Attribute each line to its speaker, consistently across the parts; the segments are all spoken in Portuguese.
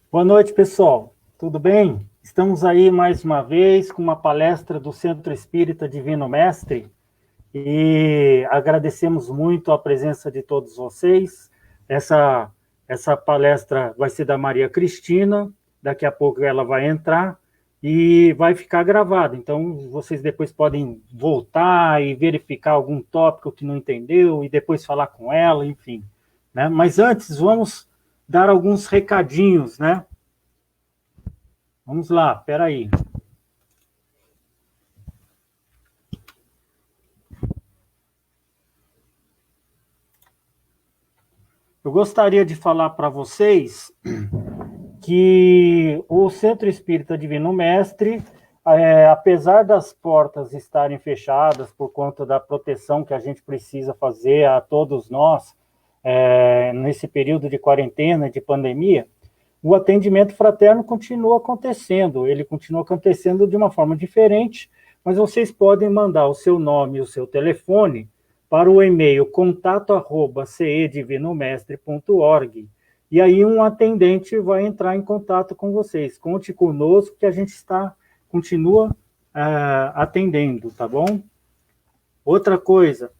Speaker 1: Boa noite, pessoal. Tudo bem? Estamos aí mais uma vez com uma palestra do Centro Espírita Divino Mestre e agradecemos muito a presença de todos vocês. Essa palestra vai ser da Maria Cristina, daqui a pouco ela vai entrar e vai ficar gravada. Então, vocês depois podem voltar e verificar algum tópico que não entendeu e depois falar com ela, enfim, né? Mas antes, vamos dar alguns recadinhos, né? Vamos lá, peraí. Eu gostaria de falar para vocês que o Centro Espírita Divino Mestre, apesar das portas estarem fechadas por conta da proteção que a gente precisa fazer a todos nós, nesse período de quarentena, de pandemia, o atendimento fraterno continua acontecendo. Ele continua acontecendo de uma forma diferente, mas vocês podem mandar o seu nome e o seu telefone para o e-mail contato@cedivinomestre.org e aí um atendente vai entrar em contato com vocês. Conte conosco que a gente continua atendendo, tá bom? Outra coisa,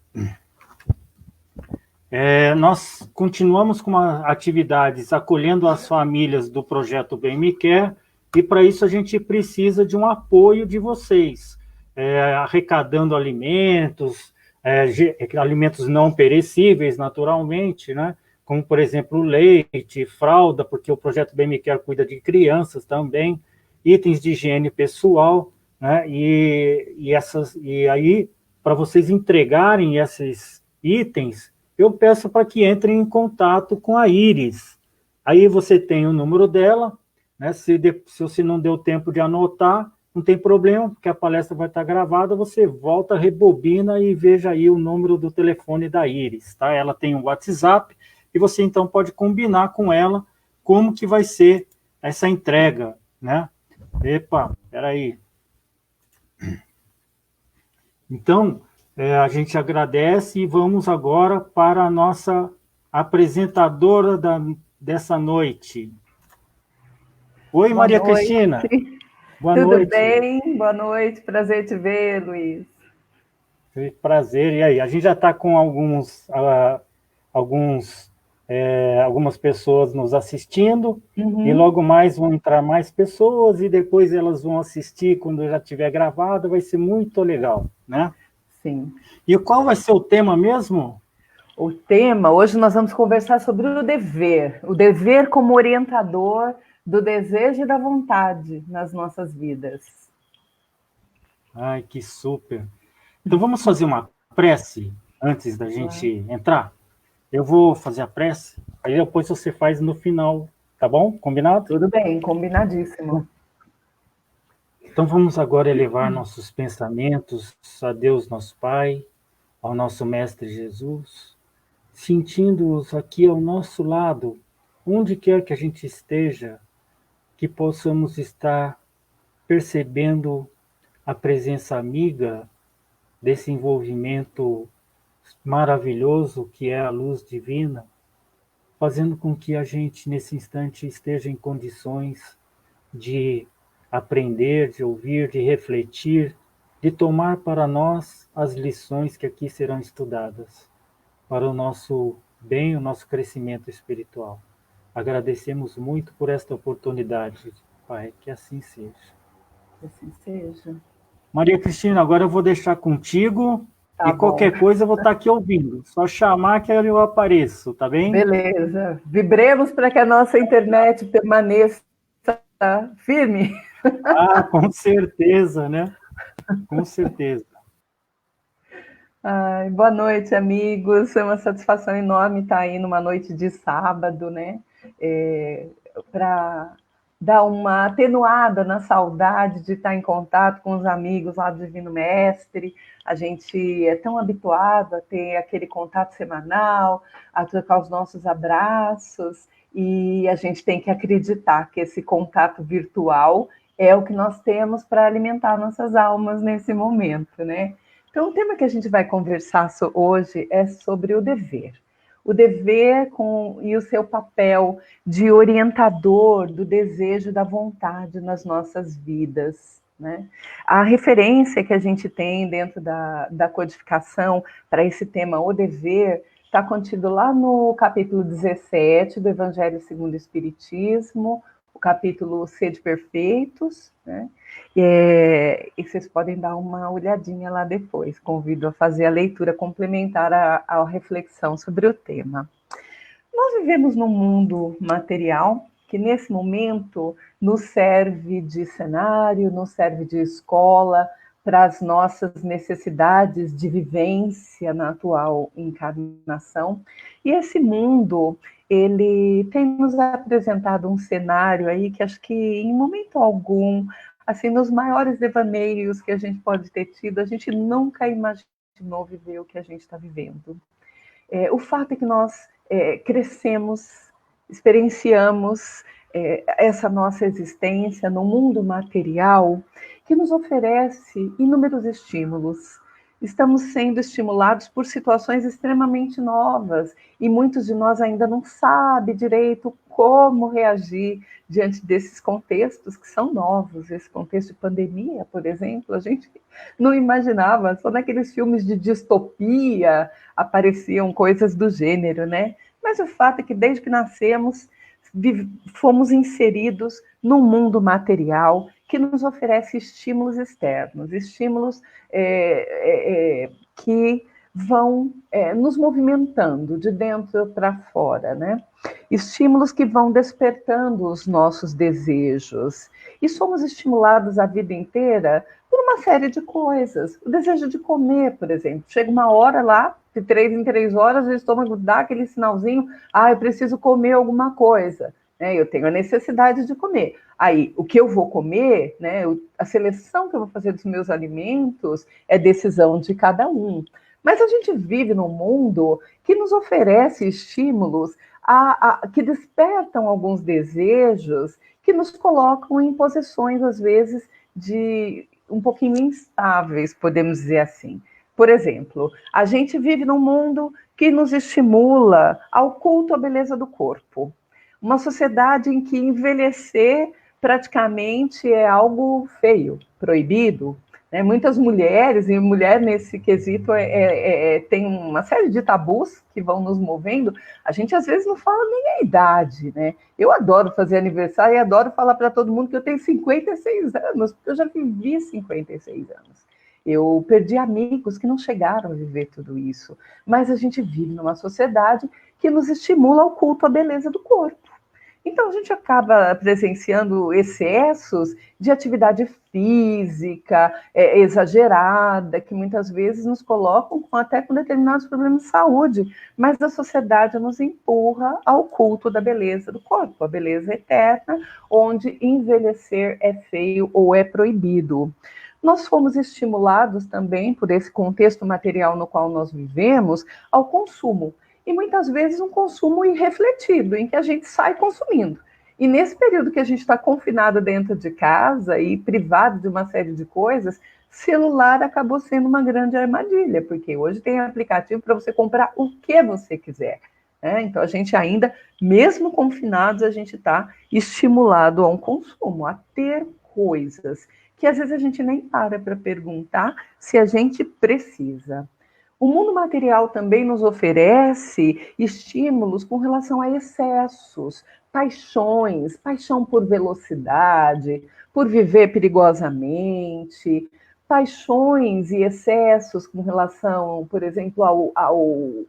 Speaker 1: nós continuamos com atividades acolhendo as famílias do projeto Bem Me Quer, e para isso a gente precisa de um apoio de vocês, arrecadando alimentos, alimentos não perecíveis, naturalmente, né? Como, por exemplo, leite, fralda, porque o projeto Bem Me Quer cuida de crianças também, itens de higiene pessoal, né? E aí, para vocês entregarem esses itens, eu peço para que entrem em contato com a Iris. Aí você tem o número dela, né? Se você não deu tempo de anotar, não tem problema, porque a palestra vai estar gravada, você volta, rebobina e veja aí o número do telefone da Iris, tá? Ela tem um WhatsApp e você então pode combinar com ela como que vai ser essa entrega, né? Epa, peraí. Então, a gente agradece e vamos agora para a nossa apresentadora dessa noite. Oi,
Speaker 2: Boa
Speaker 1: Maria
Speaker 2: noite.
Speaker 1: Cristina. Boa
Speaker 2: Tudo
Speaker 1: noite.
Speaker 2: bem? Boa noite, prazer te ver, Luiz.
Speaker 1: Prazer. E aí, a gente já está com algumas pessoas nos assistindo, e logo mais vão entrar mais pessoas, e depois elas vão assistir quando já estiver gravado, vai ser muito legal, né?
Speaker 2: Sim.
Speaker 1: E qual vai ser o tema mesmo?
Speaker 2: O tema, hoje nós vamos conversar sobre o dever como orientador do desejo e da vontade nas nossas vidas.
Speaker 1: Ai, que super. Então vamos fazer uma prece antes da gente entrar? Eu vou fazer a prece, aí depois você faz no final, tá bom? Combinado?
Speaker 2: Tudo bem, combinadíssimo.
Speaker 1: Então vamos agora elevar nossos pensamentos a Deus, nosso Pai, ao nosso Mestre Jesus, sentindo-os aqui ao nosso lado, onde quer que a gente esteja, que possamos estar percebendo a presença amiga desse envolvimento maravilhoso que é a luz divina, fazendo com que a gente, nesse instante, esteja em condições de aprender, de ouvir, de refletir, de tomar para nós as lições que aqui serão estudadas, para o nosso bem, o nosso crescimento espiritual. Agradecemos muito por esta oportunidade, Pai, que assim seja.
Speaker 2: Que assim seja.
Speaker 1: Maria Cristina, agora eu vou deixar contigo.
Speaker 2: Tá
Speaker 1: E
Speaker 2: bom.
Speaker 1: qualquer coisa eu vou estar aqui ouvindo. Só chamar que eu apareço, tá bem?
Speaker 2: Beleza. Vibremos para que a nossa internet permaneça firme.
Speaker 1: Ah, com certeza, né? Com certeza.
Speaker 2: Ai, boa noite, amigos. É uma satisfação enorme estar aí numa noite de sábado, né? Para dar uma atenuada na saudade de estar em contato com os amigos lá do Divino Mestre. A gente é tão habituado a ter aquele contato semanal, a trocar os nossos abraços, e a gente tem que acreditar que esse contato virtual é o que nós temos para alimentar nossas almas nesse momento, né? Então, o tema que a gente vai conversar hoje é sobre o dever. o dever e o seu papel de orientador do desejo, da vontade nas nossas vidas, né? A referência que a gente tem dentro da codificação para esse tema, o dever, está contido lá no capítulo 17 do Evangelho segundo o Espiritismo, o capítulo Sede Perfeitos, né? E vocês podem dar uma olhadinha lá depois. Convido a fazer a leitura complementar à reflexão sobre o tema. Nós vivemos num mundo material que, nesse momento, nos serve de cenário, nos serve de escola para as nossas necessidades de vivência na atual encarnação. E esse mundo, ele tem nos apresentado um cenário aí que acho que, em momento algum, assim, nos maiores devaneios que a gente pode ter tido, a gente nunca imaginou viver o que a gente está vivendo. O fato é que nós crescemos, experienciamos essa nossa existência no mundo material que nos oferece inúmeros estímulos. Estamos sendo estimulados por situações extremamente novas e muitos de nós ainda não sabem direito como reagir diante desses contextos que são novos. Esse contexto de pandemia, por exemplo, a gente não imaginava, só naqueles filmes de distopia apareciam coisas do gênero, né? Mas o fato é que desde que nascemos, fomos inseridos num mundo material que nos oferece estímulos externos, estímulos que vão nos movimentando de dentro para fora, né? Estímulos que vão despertando os nossos desejos. E somos estimulados a vida inteira por uma série de coisas. O desejo de comer, por exemplo. Chega uma hora lá, de 3 em 3 horas, o estômago dá aquele sinalzinho, eu preciso comer alguma coisa. Eu tenho a necessidade de comer. Aí, o que eu vou comer, né, a seleção que eu vou fazer dos meus alimentos é decisão de cada um. Mas a gente vive num mundo que nos oferece estímulos que despertam alguns desejos que nos colocam em posições, às vezes, de um pouquinho instáveis, podemos dizer assim. Por exemplo, a gente vive num mundo que nos estimula ao culto à beleza do corpo. Uma sociedade em que envelhecer praticamente é algo feio, proibido. Né? Muitas mulheres, e mulher nesse quesito tem uma série de tabus que vão nos movendo. A gente às vezes não fala nem a idade, né? Eu adoro fazer aniversário e adoro falar para todo mundo que eu tenho 56 anos, porque eu já vivi 56 anos. Eu perdi amigos que não chegaram a viver tudo isso, mas a gente vive numa sociedade que nos estimula ao culto à beleza do corpo. Então, a gente acaba presenciando excessos de atividade física exagerada, que muitas vezes nos colocam até com determinados problemas de saúde, mas a sociedade nos empurra ao culto da beleza do corpo, a beleza eterna, onde envelhecer é feio ou é proibido. Nós fomos estimulados também, por esse contexto material no qual nós vivemos, ao consumo. E muitas vezes um consumo irrefletido, em que a gente sai consumindo. E nesse período que a gente está confinado dentro de casa e privado de uma série de coisas, celular acabou sendo uma grande armadilha, porque hoje tem aplicativo para você comprar o que você quiser. Né? Então a gente ainda, mesmo confinados, a gente está estimulado a um consumo, a ter coisas que às vezes a gente nem para perguntar se a gente precisa. O mundo material também nos oferece estímulos com relação a excessos, paixões, paixão por velocidade, por viver perigosamente, paixões e excessos com relação, por exemplo,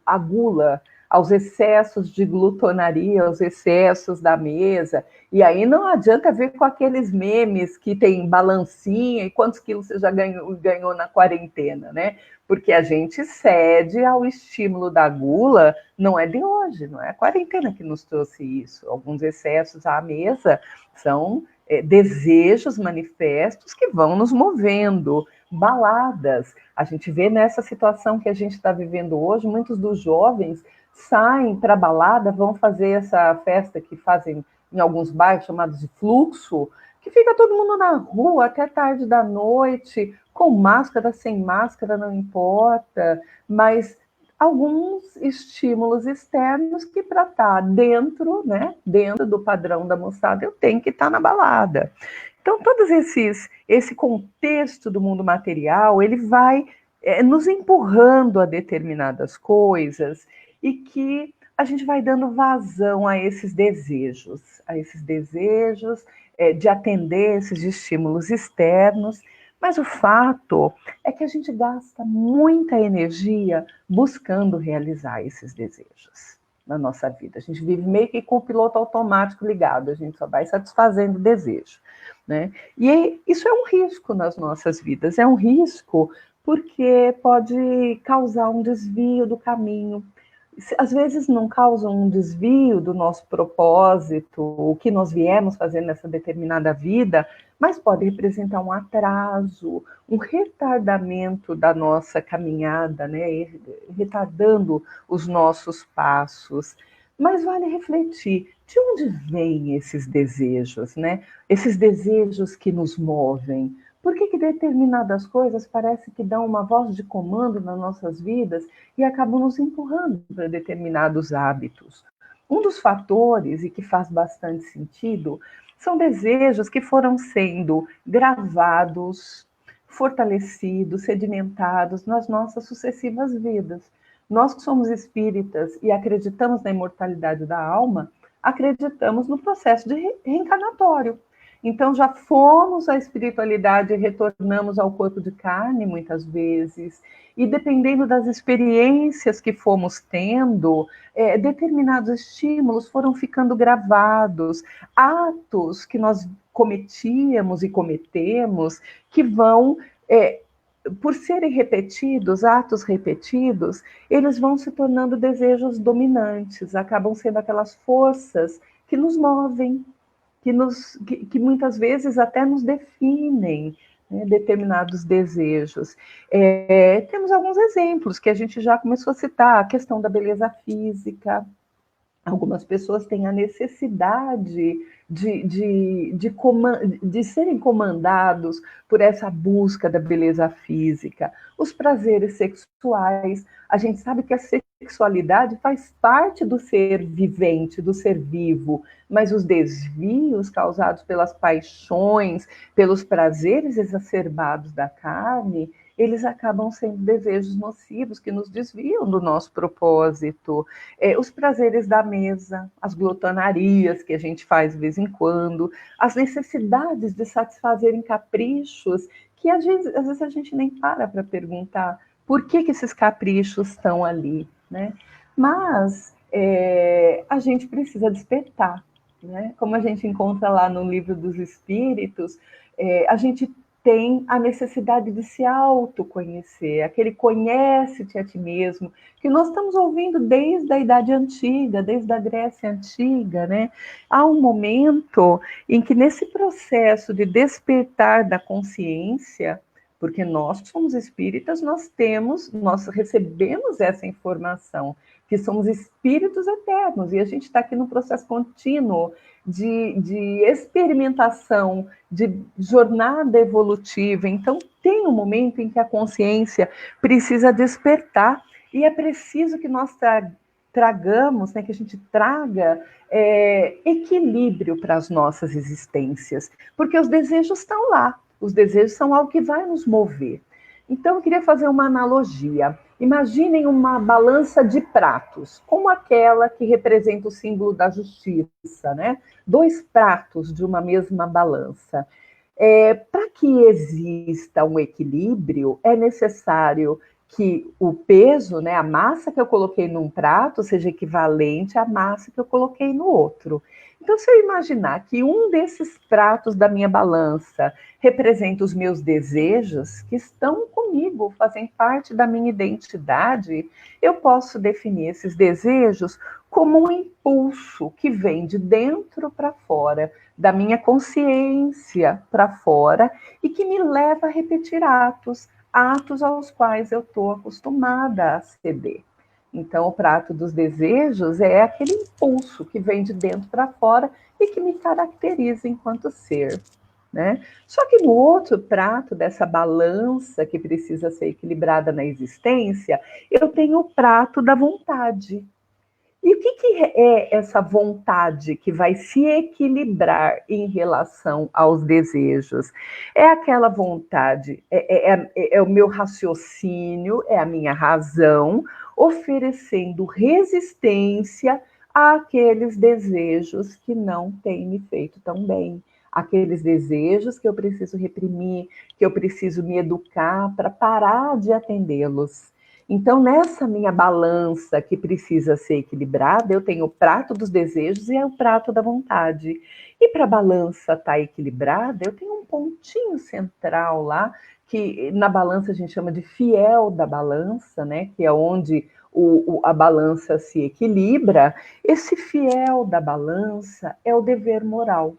Speaker 2: à gula, aos excessos de glutonaria, aos excessos da mesa. E aí não adianta ver com aqueles memes que tem balancinha e quantos quilos você já ganhou na quarentena, né? Porque a gente cede ao estímulo da gula, não é de hoje, não é a quarentena que nos trouxe isso. Alguns excessos à mesa são desejos manifestos que vão nos movendo, baladas. A gente vê nessa situação que a gente está vivendo hoje, muitos dos jovens saem para a balada, vão fazer essa festa que fazem em alguns bairros chamados de fluxo, que fica todo mundo na rua até tarde da noite, com máscara, sem máscara, não importa, mas alguns estímulos externos que para estar dentro, né, dentro do padrão da moçada, eu tenho que estar na balada. Então, esse contexto do mundo material, ele vai nos empurrando a determinadas coisas e que a gente vai dando vazão a esses desejos de atender esses estímulos externos. Mas o fato é que a gente gasta muita energia buscando realizar esses desejos na nossa vida. A gente vive meio que com o piloto automático ligado, a gente só vai satisfazendo o desejo, né? E isso é um risco nas nossas vidas, é um risco porque pode causar um desvio do caminho. Às vezes não causa um desvio do nosso propósito, o que nós viemos fazer nessa determinada vida, mas pode representar um atraso, um retardamento da nossa caminhada, né? Retardando os nossos passos. Mas vale refletir, de onde vêm esses desejos, né? Esses desejos que nos movem. Por que determinadas coisas parece que dão uma voz de comando nas nossas vidas e acabam nos empurrando para determinados hábitos? Um dos fatores, e que faz bastante sentido, são desejos que foram sendo gravados, fortalecidos, sedimentados nas nossas sucessivas vidas. Nós que somos espíritas e acreditamos na imortalidade da alma, acreditamos no processo de reencarnatório. Então, já fomos à espiritualidade e retornamos ao corpo de carne, muitas vezes, e dependendo das experiências que fomos tendo, determinados estímulos foram ficando gravados, atos que nós cometíamos e cometemos, que vão, por serem repetidos, atos repetidos, eles vão se tornando desejos dominantes, acabam sendo aquelas forças que nos movem, que muitas vezes até nos definem, né, determinados desejos. Temos alguns exemplos que a gente já começou a citar, a questão da beleza física. Algumas pessoas têm a necessidade de serem comandados por essa busca da beleza física. Os prazeres sexuais. A gente sabe que a sexualidade faz parte do ser vivente, do ser vivo, mas os desvios causados pelas paixões, pelos prazeres exacerbados da carne, eles acabam sendo desejos nocivos que nos desviam do nosso propósito. Os prazeres da mesa, as glotonarias que a gente faz de vez em quando, as necessidades de satisfazerem caprichos que às vezes a gente nem para perguntar por que esses caprichos estão ali, né? Mas a gente precisa despertar, né? Como a gente encontra lá no Livro dos Espíritos, a gente tem a necessidade de se autoconhecer, aquele conhece-te a ti mesmo, que nós estamos ouvindo desde a Idade Antiga, desde a Grécia Antiga, né? Há um momento em que nesse processo de despertar da consciência, porque nós que somos espíritas, nós recebemos essa informação, que somos espíritos eternos, e a gente está aqui no processo contínuo de experimentação, de jornada evolutiva. Então, tem um momento em que a consciência precisa despertar, e é preciso que nós tragamos, né, que a gente traga equilíbrio para as nossas existências, porque os desejos estão lá, os desejos são algo que vai nos mover. Então, eu queria fazer uma analogia. Imaginem uma balança de pratos, como aquela que representa o símbolo da justiça, né? 2 pratos de uma mesma balança. Para que exista um equilíbrio, é necessário que o peso, né, a massa que eu coloquei num prato, seja equivalente à massa que eu coloquei no outro. Então, se eu imaginar que um desses pratos da minha balança representa os meus desejos, que estão comigo, fazem parte da minha identidade, eu posso definir esses desejos como um impulso que vem de dentro para fora, da minha consciência para fora, e que me leva a repetir atos aos quais eu estou acostumada a ceder. Então, o prato dos desejos é aquele impulso que vem de dentro para fora e que me caracteriza enquanto ser. né? Só que no outro prato dessa balança que precisa ser equilibrada na existência, eu tenho o prato da vontade. E o que é essa vontade que vai se equilibrar em relação aos desejos? É aquela vontade, é o meu raciocínio, é a minha razão, oferecendo resistência àqueles desejos que não têm me feito tão bem. Aqueles desejos que eu preciso reprimir, que eu preciso me educar para parar de atendê-los. Então, nessa minha balança que precisa ser equilibrada, eu tenho o prato dos desejos e o prato da vontade. E para a balança estar equilibrada, eu tenho um pontinho central lá, que na balança a gente chama de fiel da balança, né? Que é onde a balança se equilibra. Esse fiel da balança é o dever moral,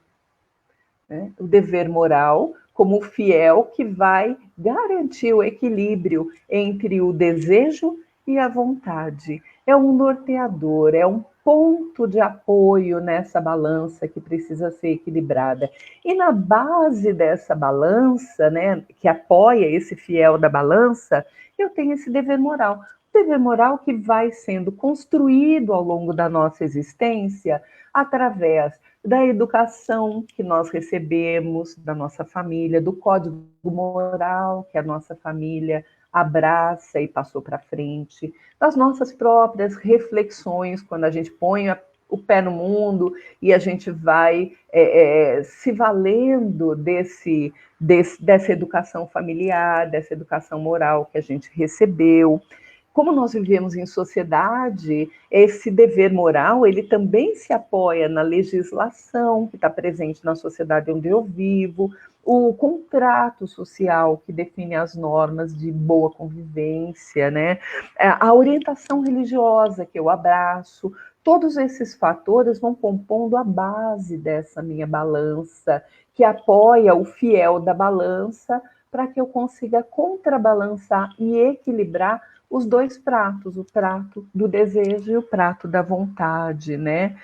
Speaker 2: né? O dever moral como o fiel que vai garantir o equilíbrio entre o desejo e a vontade. É um norteador, é um ponto de apoio nessa balança que precisa ser equilibrada. E na base dessa balança, né, que apoia esse fiel da balança, eu tenho esse dever moral. O dever moral que vai sendo construído ao longo da nossa existência através da educação que nós recebemos da nossa família, do código moral que a nossa família abraça e passou para frente, das nossas próprias reflexões, quando a gente põe o pé no mundo e a gente vai se valendo dessa educação familiar, dessa educação moral que a gente recebeu. Como nós vivemos em sociedade, esse dever moral, ele também se apoia na legislação que está presente na sociedade onde eu vivo, o contrato social que define as normas de boa convivência, né? A orientação religiosa que eu abraço, todos esses fatores vão compondo a base dessa minha balança, que apoia o fiel da balança para que eu consiga contrabalançar e equilibrar os dois pratos, o prato do desejo e o prato da vontade, né?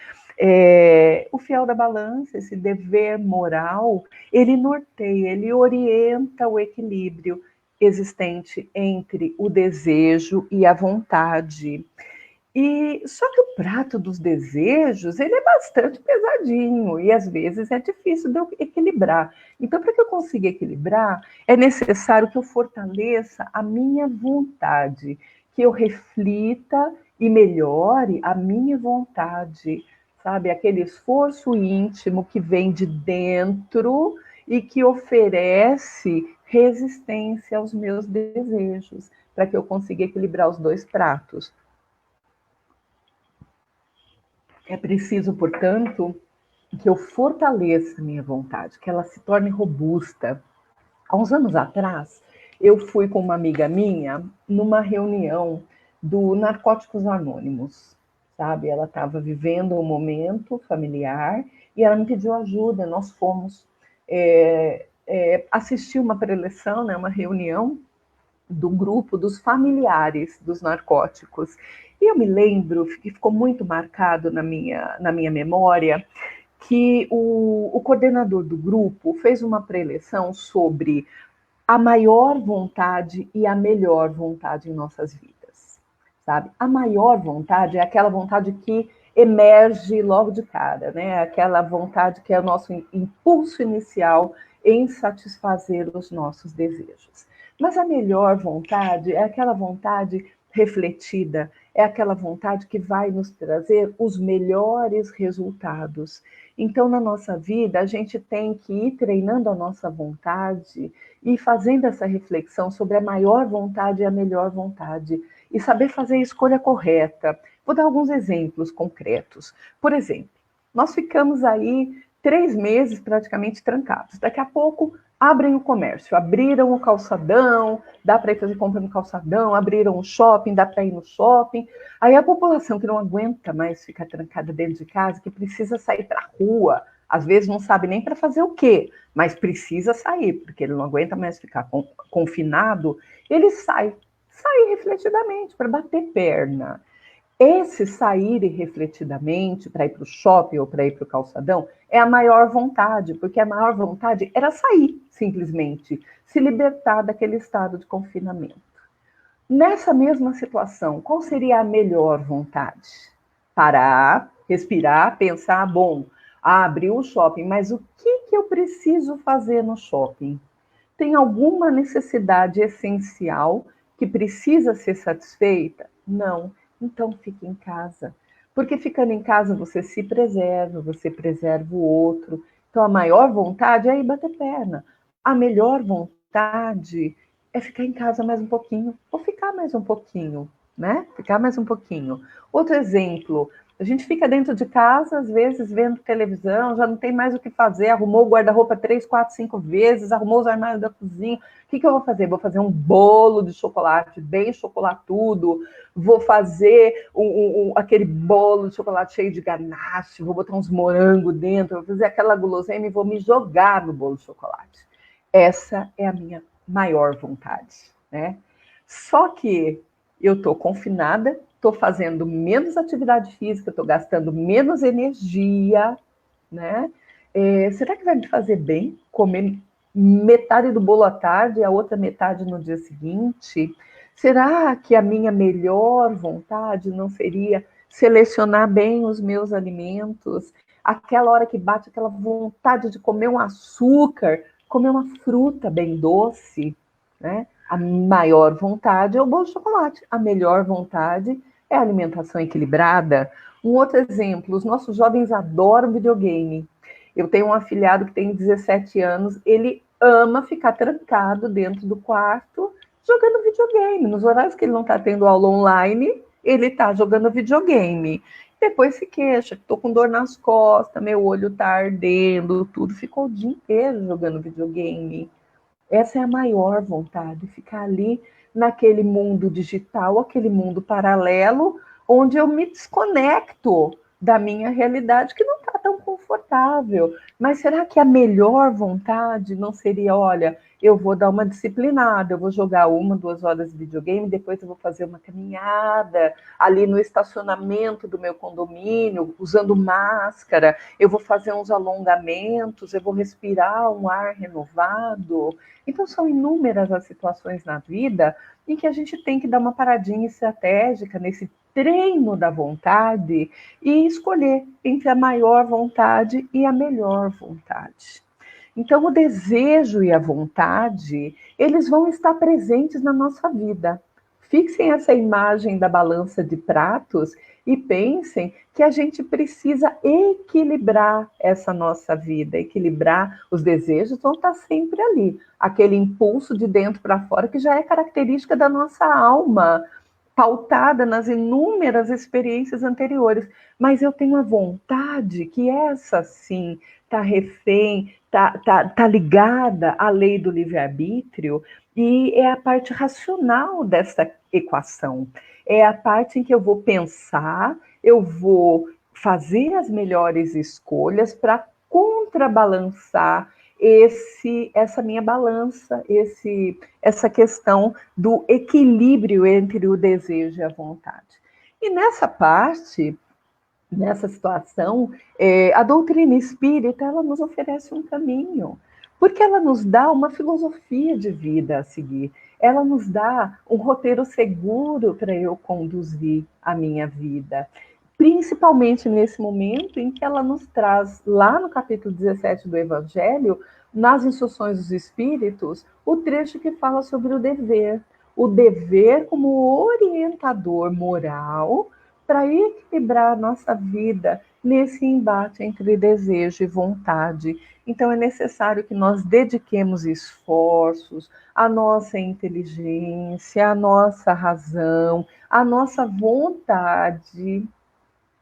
Speaker 2: O fiel da balança, esse dever moral, ele norteia, ele orienta o equilíbrio existente entre o desejo e a vontade. E só que o prato dos desejos, ele é bastante pesadinho e às vezes é difícil de eu equilibrar. Então, para que eu consiga equilibrar, é necessário que eu fortaleça a minha vontade, que eu reflita e melhore a minha vontade, sabe? Aquele esforço íntimo que vem de dentro e que oferece resistência aos meus desejos, para que eu consiga equilibrar os dois pratos. É preciso, portanto, que eu fortaleça a minha vontade, que ela se torne robusta. Há uns anos atrás, eu fui com uma amiga minha numa reunião do Narcóticos Anônimos, sabe? Ela estava vivendo um momento familiar e ela me pediu ajuda. Nós fomos assistir uma preleção, né, uma reunião do grupo dos familiares dos narcóticos. E eu me lembro, que ficou muito marcado na minha memória, que o coordenador do grupo fez uma preleção sobre a maior vontade e a melhor vontade em nossas vidas, sabe? A maior vontade é aquela vontade que emerge logo de cara, né? Aquela vontade que é o nosso impulso inicial em satisfazer os nossos desejos. Mas a melhor vontade é aquela vontade refletida, é aquela vontade que vai nos trazer os melhores resultados. Então, na nossa vida, a gente tem que ir treinando a nossa vontade e fazendo essa reflexão sobre a maior vontade e a melhor vontade, e saber fazer a escolha correta. Vou dar alguns exemplos concretos. Por exemplo, nós ficamos aí 3 meses praticamente trancados. Daqui a pouco abrem o comércio, abriram o calçadão, dá para ir fazer compra no calçadão, abriram o shopping, dá para ir no shopping. Aí a população que não aguenta mais ficar trancada dentro de casa, que precisa sair para a rua, às vezes não sabe nem para fazer o quê, mas precisa sair, porque ele não aguenta mais ficar confinado, ele sai refletidamente para bater perna. Esse sair irrefletidamente para ir para o shopping ou para ir para o calçadão é a maior vontade, porque a maior vontade era sair, simplesmente, se libertar daquele estado de confinamento. Nessa mesma situação, qual seria a melhor vontade? Parar, respirar, pensar, bom, abriu o shopping, mas o que eu preciso fazer no shopping? Tem alguma necessidade essencial que precisa ser satisfeita? Não. Então fique em casa. Porque ficando em casa você se preserva, você preserva o outro. Então a maior vontade é ir bater perna. A melhor vontade é ficar em casa mais um pouquinho, ou ficar mais um pouquinho, né? Ficar mais um pouquinho. Outro exemplo, a gente fica dentro de casa, às vezes, vendo televisão, já não tem mais o que fazer, arrumou o guarda-roupa 3, 4, 5 vezes, arrumou os armários da cozinha. O que eu vou fazer? Vou fazer um bolo de chocolate, bem chocolatudo, vou fazer aquele bolo de chocolate cheio de ganache, vou botar uns morangos dentro, vou fazer aquela guloseima e vou me jogar no bolo de chocolate. Essa é a minha maior vontade, né? Só que eu estou confinada, estou fazendo menos atividade física, estou gastando menos energia, né? Será que vai me fazer bem comer metade do bolo à tarde e a outra metade no dia seguinte? Será que a minha melhor vontade não seria selecionar bem os meus alimentos? Aquela hora que bate aquela vontade de comer um açúcar, comer uma fruta bem doce, né? A maior vontade é o bolo de chocolate. A melhor vontade é a alimentação equilibrada. Um outro exemplo, os nossos jovens adoram videogame. Eu tenho um afilhado que tem 17 anos, ele ama ficar trancado dentro do quarto jogando videogame. Nos horários que ele não está tendo aula online, ele está jogando videogame. Depois se queixa, estou com dor nas costas, meu olho está ardendo, tudo. Ficou o dia inteiro jogando videogame. Essa é a maior vontade, ficar ali naquele mundo digital, aquele mundo paralelo, onde eu me desconecto da minha realidade, que não está tão confortável. Mas será que a melhor vontade não seria, olha, eu vou dar uma disciplinada, eu vou jogar 1, 2 horas de videogame, depois eu vou fazer uma caminhada ali no estacionamento do meu condomínio, usando máscara, eu vou fazer uns alongamentos, eu vou respirar um ar renovado. Então, são inúmeras as situações na vida em que a gente tem que dar uma paradinha estratégica nesse treino da vontade e escolher entre a maior vontade e a melhor vontade. Então, o desejo e a vontade, eles vão estar presentes na nossa vida. Fixem essa imagem da balança de pratos e pensem que a gente precisa equilibrar essa nossa vida, equilibrar. Os desejos vão estar sempre ali, aquele impulso de dentro para fora que já é característica da nossa alma, pautada nas inúmeras experiências anteriores. Mas eu tenho a vontade que essa sim está refém, está ligada à lei do livre-arbítrio, e é a parte racional dessa equação. É a parte em que eu vou pensar, eu vou fazer as melhores escolhas para contrabalançar essa minha balança, essa questão do equilíbrio entre o desejo e a vontade. E nessa parte, nessa situação, a doutrina espírita ela nos oferece um caminho, porque ela nos dá uma filosofia de vida a seguir, ela nos dá um roteiro seguro para eu conduzir a minha vida, principalmente nesse momento em que ela nos traz, lá no capítulo 17 do Evangelho, nas instruções dos Espíritos, o trecho que fala sobre o dever como orientador moral para equilibrar a nossa vida nesse embate entre desejo e vontade. Então, é necessário que nós dediquemos esforços, a nossa inteligência, a nossa razão, a nossa vontade,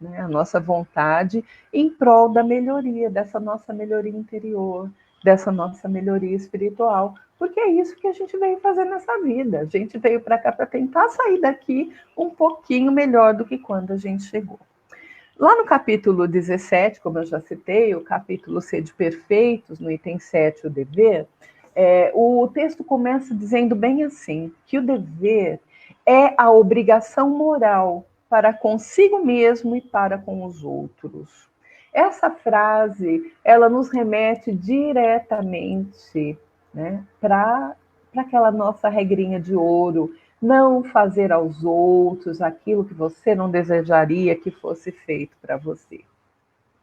Speaker 2: né, a nossa vontade em prol da melhoria, dessa nossa melhoria interior, dessa nossa melhoria espiritual, porque é isso que a gente veio fazer nessa vida. A gente veio para cá para tentar sair daqui um pouquinho melhor do que quando a gente chegou. Lá no capítulo 17, como eu já citei, o capítulo Sede Perfeitos, no item 7, o dever, o texto começa dizendo bem assim, que o dever é a obrigação moral para consigo mesmo e para com os outros. Essa frase, ela nos remete diretamente, né, para aquela nossa regrinha de ouro, não fazer aos outros aquilo que você não desejaria que fosse feito para você,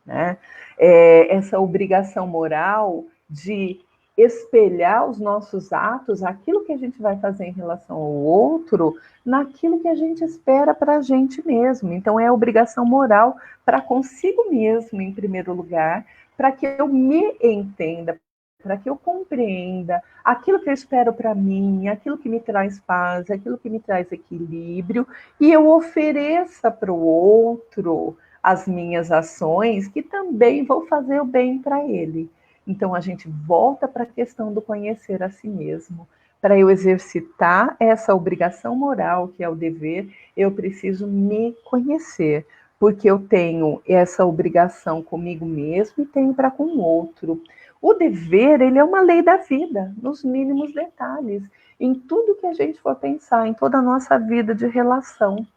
Speaker 2: né? Essa obrigação moral de espelhar os nossos atos, aquilo que a gente vai fazer em relação ao outro, naquilo que a gente espera para a gente mesmo. Então, é a obrigação moral para consigo mesmo, em primeiro lugar, para que eu me entenda, para que eu compreenda aquilo que eu espero para mim, aquilo que me traz paz, aquilo que me traz equilíbrio, e eu ofereça para o outro as minhas ações que também vão fazer o bem para ele. Então, a gente volta para a questão do conhecer a si mesmo. Para eu exercitar essa obrigação moral, que é o dever, eu preciso me conhecer, porque eu tenho essa obrigação comigo mesmo e tenho para com o outro. O dever, ele é uma lei da vida, nos mínimos detalhes, em tudo que a gente for pensar, em toda a nossa vida de relação.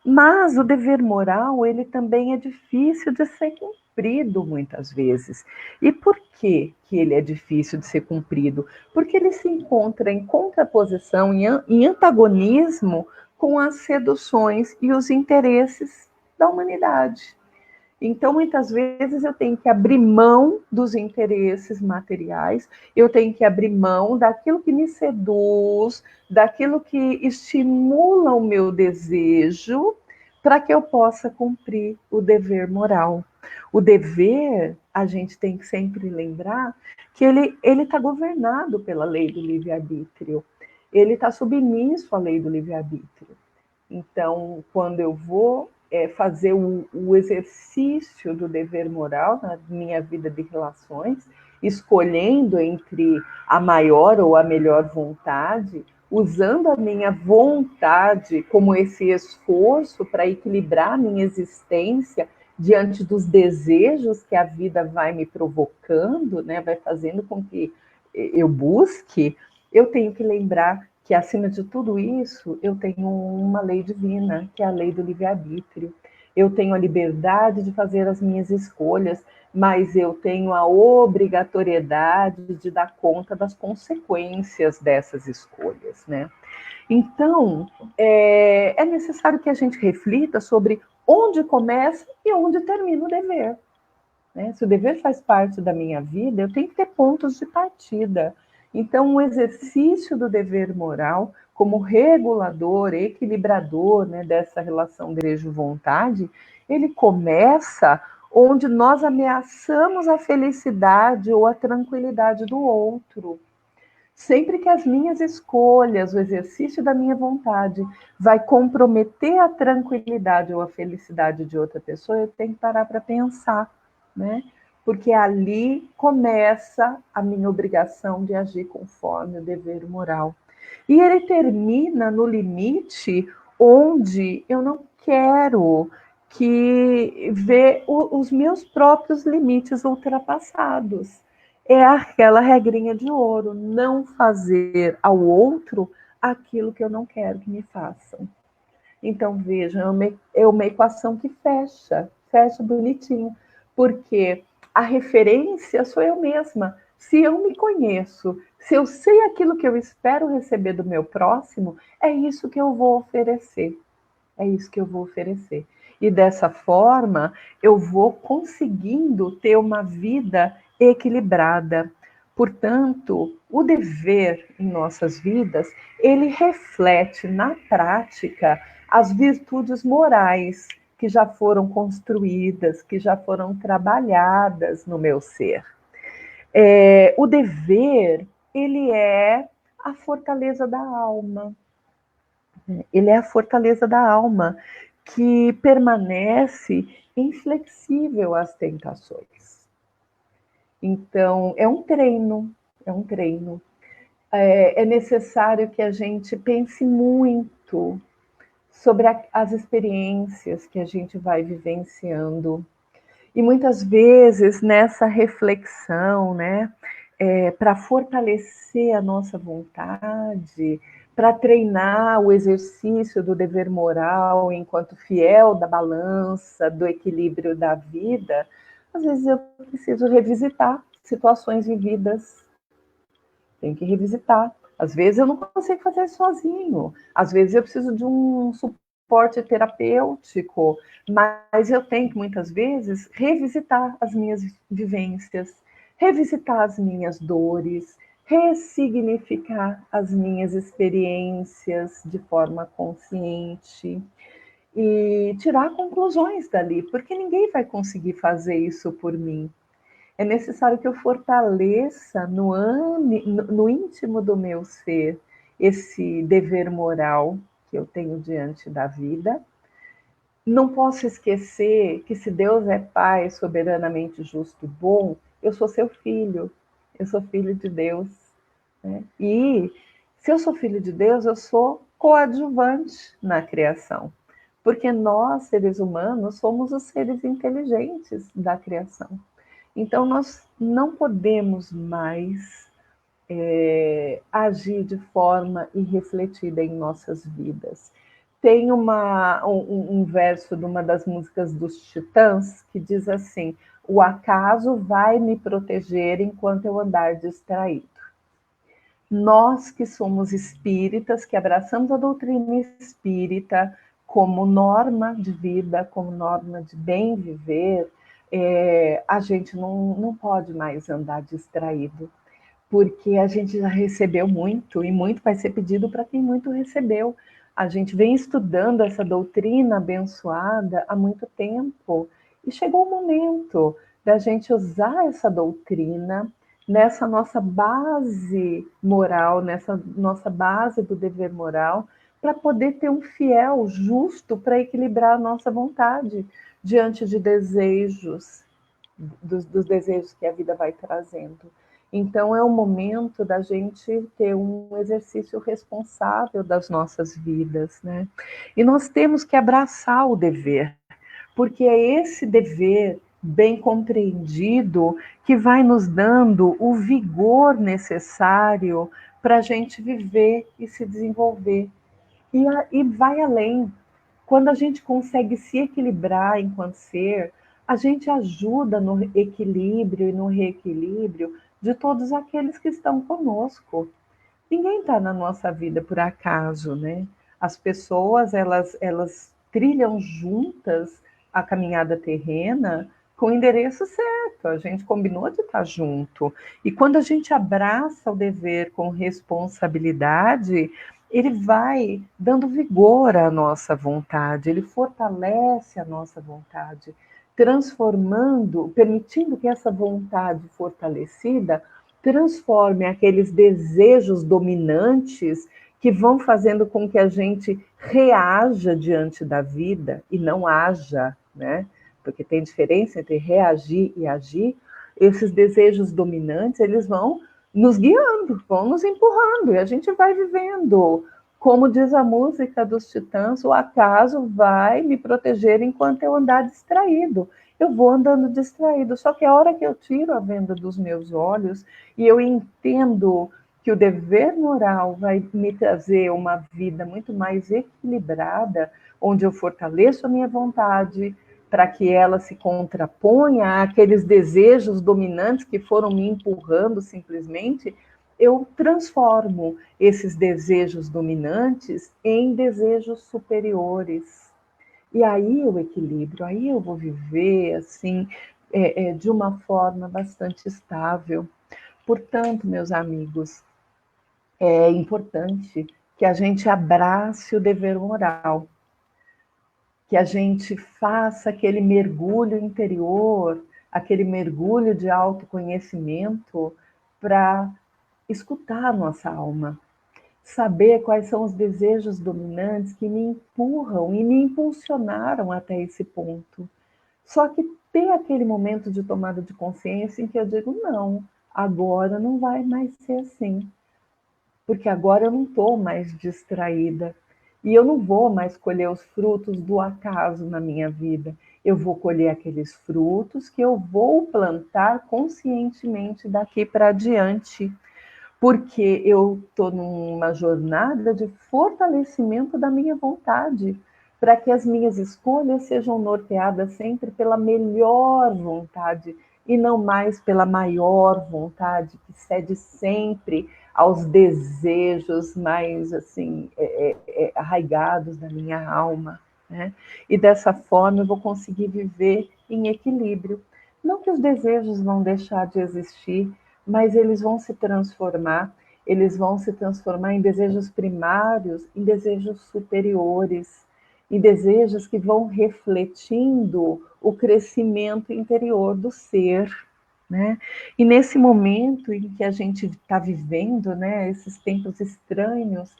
Speaker 2: Mas o dever moral, ele também é difícil de ser cumprido muitas vezes. E por que ele é difícil de ser cumprido? Porque ele se encontra em contraposição, em antagonismo com as seduções e os interesses da humanidade. Então, muitas vezes, eu tenho que abrir mão dos interesses materiais, eu tenho que abrir mão daquilo que me seduz, daquilo que estimula o meu desejo, para que eu possa cumprir o dever moral. O dever, a gente tem que sempre lembrar que ele está governado pela lei do livre-arbítrio, ele está submisso à lei do livre-arbítrio. Então, quando eu vou fazer o exercício do dever moral na minha vida de relações, escolhendo entre a maior ou a melhor vontade, usando a minha vontade como esse esforço para equilibrar a minha existência diante dos desejos que a vida vai me provocando, né, vai fazendo com que eu busque, eu tenho que lembrar que, acima de tudo isso, eu tenho uma lei divina, que é a lei do livre-arbítrio. Eu tenho a liberdade de fazer as minhas escolhas, mas eu tenho a obrigatoriedade de dar conta das consequências dessas escolhas, né? Então, é necessário que a gente reflita sobre onde começa e onde termina o dever, né? Se o dever faz parte da minha vida, eu tenho que ter pontos de partida. Então, o exercício do dever moral, como regulador, equilibrador, né, dessa relação desejo-vontade, ele começa onde nós ameaçamos a felicidade ou a tranquilidade do outro. Sempre que as minhas escolhas, o exercício da minha vontade, vai comprometer a tranquilidade ou a felicidade de outra pessoa, eu tenho que parar para pensar, né? Porque ali começa a minha obrigação de agir conforme o dever moral. E ele termina no limite onde eu não quero que ver os meus próprios limites ultrapassados. É aquela regrinha de ouro, não fazer ao outro aquilo que eu não quero que me façam. Então, vejam, é uma equação que fecha bonitinho, porque a referência sou eu mesma. Se eu me conheço, se eu sei aquilo que eu espero receber do meu próximo, é isso que eu vou oferecer. É isso que eu vou oferecer. E dessa forma, eu vou conseguindo ter uma vida equilibrada. Portanto, o dever em nossas vidas, ele reflete na prática as virtudes morais que já foram construídas, que já foram trabalhadas no meu ser. O dever, ele é a fortaleza da alma. Ele é a fortaleza da alma que permanece inflexível às tentações. Então, é um treino, é um treino. É necessário que a gente pense muito sobre as experiências que a gente vai vivenciando. E muitas vezes nessa reflexão, né, para fortalecer a nossa vontade, para treinar o exercício do dever moral enquanto fiel da balança, do equilíbrio da vida, às vezes eu preciso revisitar situações vividas. Tenho que revisitar. Às vezes eu não consigo fazer sozinho. Às vezes eu preciso de um suporte terapêutico, mas eu tenho que, muitas vezes, revisitar as minhas vivências, revisitar as minhas dores, ressignificar as minhas experiências de forma consciente e tirar conclusões dali, porque ninguém vai conseguir fazer isso por mim. É necessário que eu fortaleça no íntimo do meu ser esse dever moral que eu tenho diante da vida. Não posso esquecer que se Deus é Pai soberanamente justo e bom, eu sou seu filho, eu sou filho de Deus, né? E se eu sou filho de Deus, eu sou coadjuvante na criação, porque nós, seres humanos, somos os seres inteligentes da criação. Então, nós não podemos mais agir de forma irrefletida em nossas vidas. Tem um verso de uma das músicas dos Titãs que diz assim: o acaso vai me proteger enquanto eu andar distraído. Nós que somos espíritas, que abraçamos a doutrina espírita como norma de vida, como norma de bem viver, a gente não pode mais andar distraído, porque a gente já recebeu muito, e muito vai ser pedido para quem muito recebeu. A gente vem estudando essa doutrina abençoada há muito tempo, e chegou o momento da gente usar essa doutrina nessa nossa base moral, nessa nossa base do dever moral, para poder ter um fiel justo para equilibrar a nossa vontade diante de desejos, dos desejos que a vida vai trazendo. Então, é o momento da gente ter um exercício responsável das nossas vidas, né? E nós temos que abraçar o dever, porque é esse dever bem compreendido que vai nos dando o vigor necessário para a gente viver e se desenvolver. E vai além. Quando a gente consegue se equilibrar enquanto ser, a gente ajuda no equilíbrio e no reequilíbrio de todos aqueles que estão conosco. Ninguém está na nossa vida por acaso, né? As pessoas, elas trilham juntas a caminhada terrena com o endereço certo. A gente combinou de estar junto. E quando a gente abraça o dever com responsabilidade, ele vai dando vigor à nossa vontade, ele fortalece a nossa vontade, transformando, permitindo que essa vontade fortalecida transforme aqueles desejos dominantes que vão fazendo com que a gente reaja diante da vida e não haja, né? Porque tem diferença entre reagir e agir. Esses desejos dominantes, eles vão nos guiando, vão nos empurrando, e a gente vai vivendo. Como diz a música dos Titãs, o acaso vai me proteger enquanto eu andar distraído. Eu vou andando distraído, só que a hora que eu tiro a venda dos meus olhos e eu entendo que o dever moral vai me trazer uma vida muito mais equilibrada, onde eu fortaleço a minha vontade para que ela se contraponha àqueles desejos dominantes que foram me empurrando simplesmente, eu transformo esses desejos dominantes em desejos superiores. E aí o equilíbrio, aí eu vou viver assim, de uma forma bastante estável. Portanto, meus amigos, é importante que a gente abrace o dever moral, que a gente faça aquele mergulho interior, aquele mergulho de autoconhecimento para escutar a nossa alma, saber quais são os desejos dominantes que me empurram e me impulsionaram até esse ponto. Só que ter aquele momento de tomada de consciência em que eu digo, não, agora não vai mais ser assim, porque agora eu não estou mais distraída e eu não vou mais colher os frutos do acaso na minha vida. Eu vou colher aqueles frutos que eu vou plantar conscientemente daqui para adiante. porque eu estou numa jornada de fortalecimento da minha vontade, para que as minhas escolhas sejam norteadas sempre pela melhor vontade e não mais pela maior vontade, que cede sempre aos desejos mais assim arraigados da minha alma, né? E dessa forma eu vou conseguir viver em equilíbrio. Não que os desejos vão deixar de existir, mas eles vão se transformar em desejos primários, em desejos superiores, em desejos que vão refletindo o crescimento interior do ser, né? E nesse momento em que a gente está vivendo, né, esses tempos estranhos,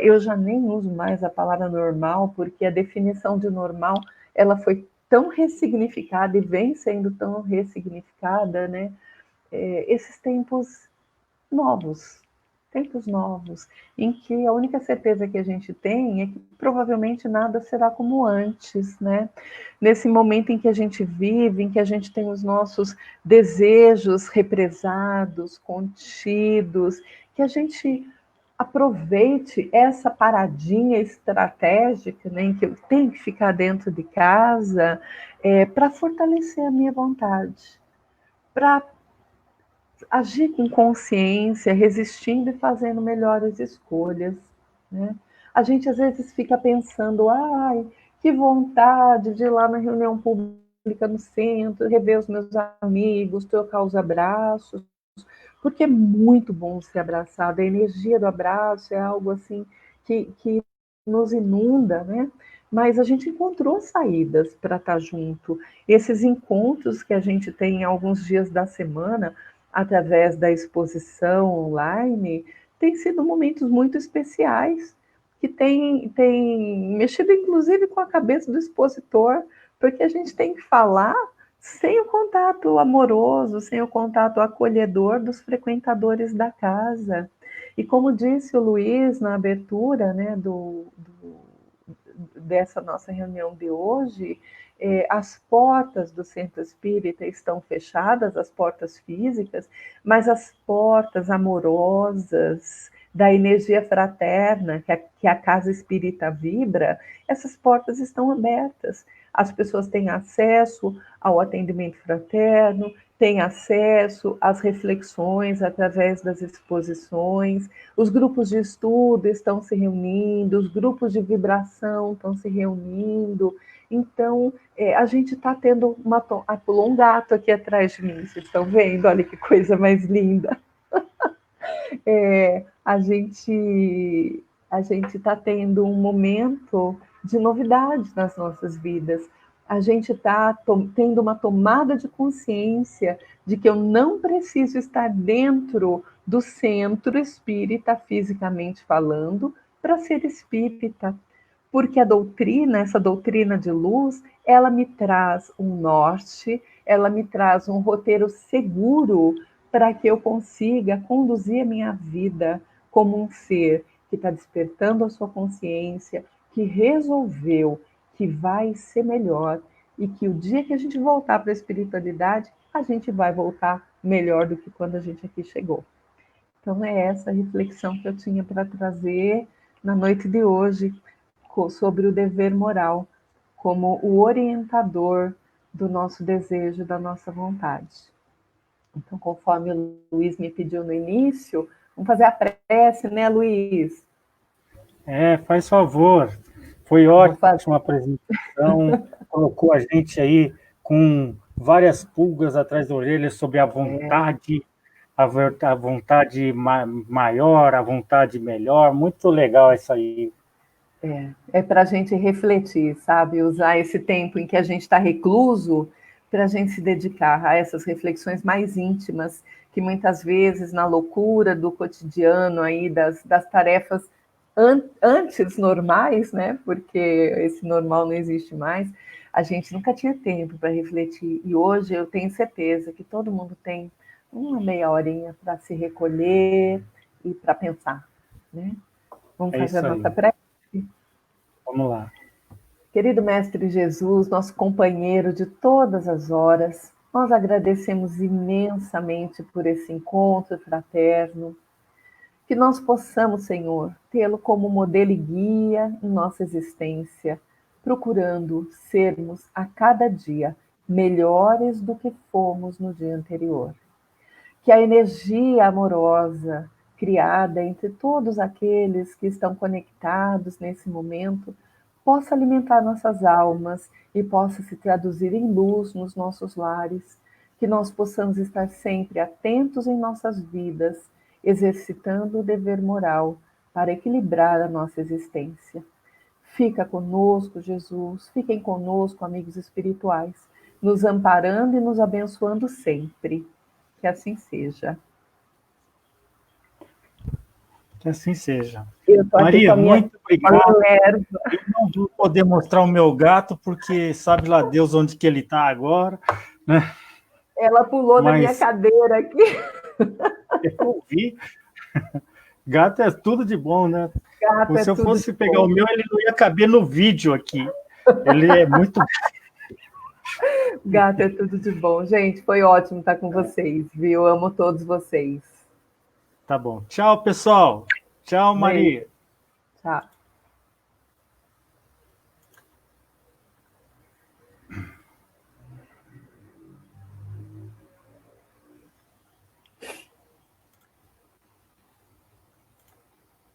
Speaker 2: eu já nem uso mais a palavra normal, porque a definição de normal ela foi tão ressignificada e vem sendo tão ressignificada, né? Esses novos, tempos novos, em que a única certeza que a gente tem é que provavelmente nada será como antes, né? Nesse momento em que a gente vive, em que a gente tem os nossos desejos represados, contidos, que a gente aproveite essa paradinha estratégica, né, em que eu tenho que ficar dentro de casa, para fortalecer a minha vontade, para agir com consciência, resistindo e fazendo melhores escolhas, né? A gente às vezes fica pensando, ai, que vontade de ir lá na reunião pública no centro, rever os meus amigos, trocar os abraços, porque é muito bom ser abraçado. A energia do abraço é algo assim que nos inunda, né? Mas a gente encontrou saídas para estar junto. Esses encontros que a gente tem alguns dias da semana, através da exposição online, têm sido momentos muito especiais, que tem mexido inclusive com a cabeça do expositor, porque a gente tem que falar sem o contato amoroso, sem o contato acolhedor dos frequentadores da casa. E como disse o Luiz na abertura, né, dessa nossa reunião de hoje, as portas do centro espírita estão fechadas, as portas físicas, mas as portas amorosas da energia fraterna que a casa espírita vibra, essas portas estão abertas. As pessoas têm acesso ao atendimento fraterno, têm acesso às reflexões através das exposições, os grupos de estudo estão se reunindo, os grupos de vibração estão se reunindo. Então, a gente está tendo pulou um gato aqui atrás de mim, vocês estão vendo? Olha que coisa mais linda. A gente está tendo um momento de novidade nas nossas vidas. A gente está tendo uma tomada de consciência de que eu não preciso estar dentro do centro espírita, fisicamente falando, para ser espírita. Porque essa doutrina de luz, ela me traz um norte, ela me traz um roteiro seguro para que eu consiga conduzir a minha vida como um ser que está despertando a sua consciência, que resolveu que vai ser melhor e que o dia que a gente voltar para a espiritualidade, a gente vai voltar melhor do que quando a gente aqui chegou. Então é essa reflexão que eu tinha para trazer na noite de hoje sobre o dever moral como o orientador do nosso desejo, da nossa vontade. Então, conforme o Luiz me pediu no início, vamos fazer a prece, né, Luiz?
Speaker 1: Faz favor. Foi ótima a apresentação, colocou a gente aí com várias pulgas atrás da orelha sobre a vontade, a vontade maior, a vontade melhor. Muito legal isso aí.
Speaker 2: É para a gente refletir, sabe? Usar esse tempo em que a gente está recluso para a gente se dedicar a essas reflexões mais íntimas, que muitas vezes, na loucura do cotidiano, aí, das tarefas antes normais, né? Porque esse normal não existe mais, a gente nunca tinha tempo para refletir. E hoje eu tenho certeza que todo mundo tem uma meia horinha para se recolher e para pensar, né? Vamos fazer a nossa prece?
Speaker 1: Vamos lá.
Speaker 2: Querido Mestre Jesus, nosso companheiro de todas as horas, nós agradecemos imensamente por esse encontro fraterno. Que nós possamos, Senhor, tê-lo como modelo e guia em nossa existência, procurando sermos a cada dia melhores do que fomos no dia anterior. Que a energia amorosa criada entre todos aqueles que estão conectados nesse momento possa alimentar nossas almas e possa se traduzir em luz nos nossos lares, que nós possamos estar sempre atentos em nossas vidas, exercitando o dever moral para equilibrar a nossa existência. Fica conosco, Jesus, fiquem conosco, amigos espirituais, nos amparando e nos abençoando sempre. Que assim seja.
Speaker 3: Que assim seja.
Speaker 2: Eu tô aqui
Speaker 3: Maria,
Speaker 2: com a minha
Speaker 3: muito obrigado.
Speaker 2: Lerva.
Speaker 3: Eu não vou poder mostrar o meu gato, porque sabe lá Deus onde que ele está agora, né?
Speaker 2: Ela pulou na minha cadeira aqui.
Speaker 3: Eu vi. Gato é tudo de bom, né?
Speaker 2: Gato
Speaker 3: Se eu fosse pegar o meu, ele não ia caber no vídeo aqui. Ele é muito...
Speaker 2: Gato é tudo de bom. Gente, foi ótimo estar com vocês, viu? Eu amo todos vocês.
Speaker 3: Tá bom. Tchau, pessoal. Tchau, Maria.
Speaker 2: Tchau.